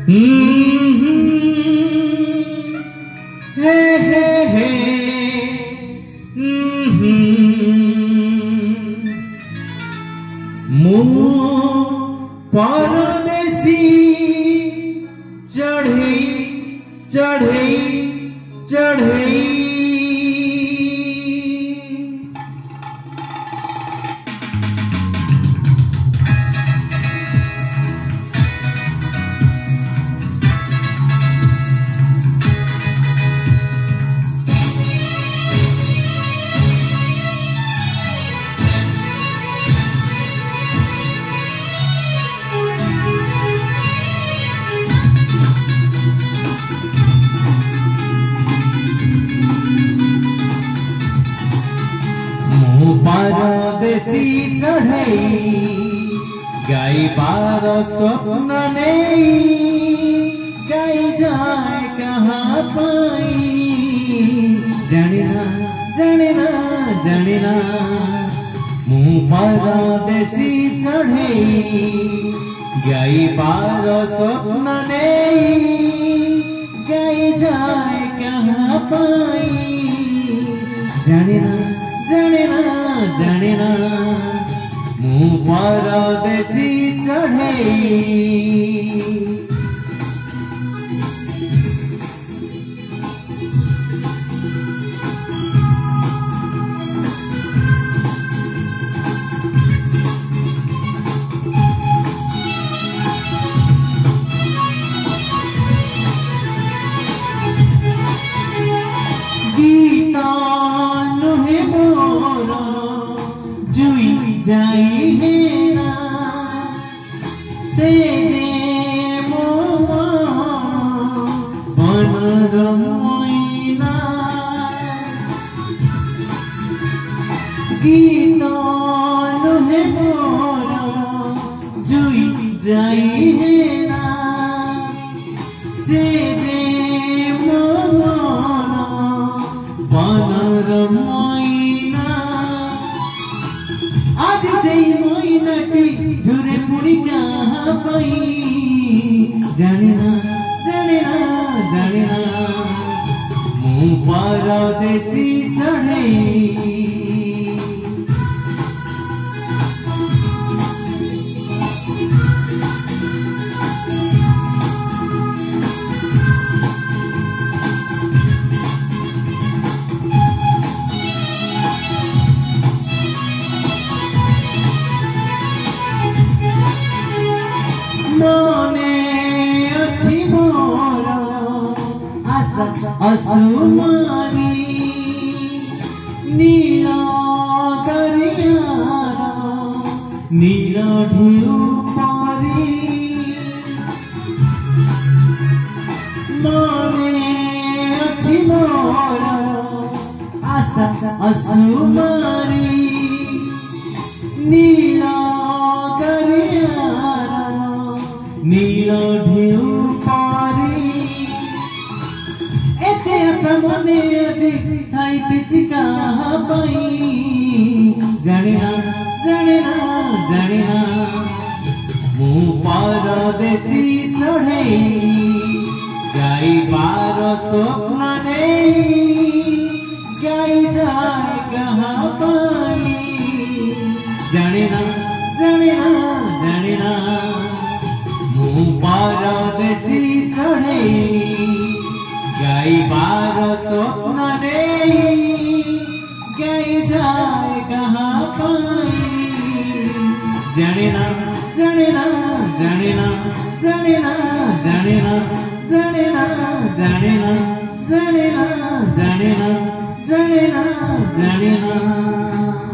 हे हे हे मु परदेसी चढ़ई चढ़ई चढ़ई परदेसी चढ़ई गाइबार स्वप्न नहीं गाई जाए कहाँ पाई जानिना जानिना जानिना मु परदेसी चढ़ई गाइबार स्वप्न नहीं गाई जाए कहाँ पाई जानिना जानिना जानिना मु परदेसी चढ़ई गीता नुहे मोरा जुई जाई हेरा तेरे मोमा बनरमोइना गीता नुहे मोरा जुई जाई हेरा तेरे मोमा बनरमोइना आज से मोइना की झुरे पुड़ी कहाँ पाई जानिना जानिना जानिना मु परदेसी चढ़ई मने अच्छी मोरा आशा असुमारी नीला दरिया नीला ढेउ पारी मने अच्छी मोरा आशा असुमारी नीला नीला ढेउ पारी एते मने अजी छाइते चिका पाई जानिना जानिना जानिना मु परदेसी चढ़ई गाइबार स्वप्न नहीं गाई जाए कहाँ पाई जानिना जानिना जानिना मु परदेसी चढ़ई गाइबार स्वप्न नहीं गाई जाए कहाँ पाई जानिना जानिना जानिना जानिना जानिना जानिना जानिना जानिना जानिना जानिना जानिना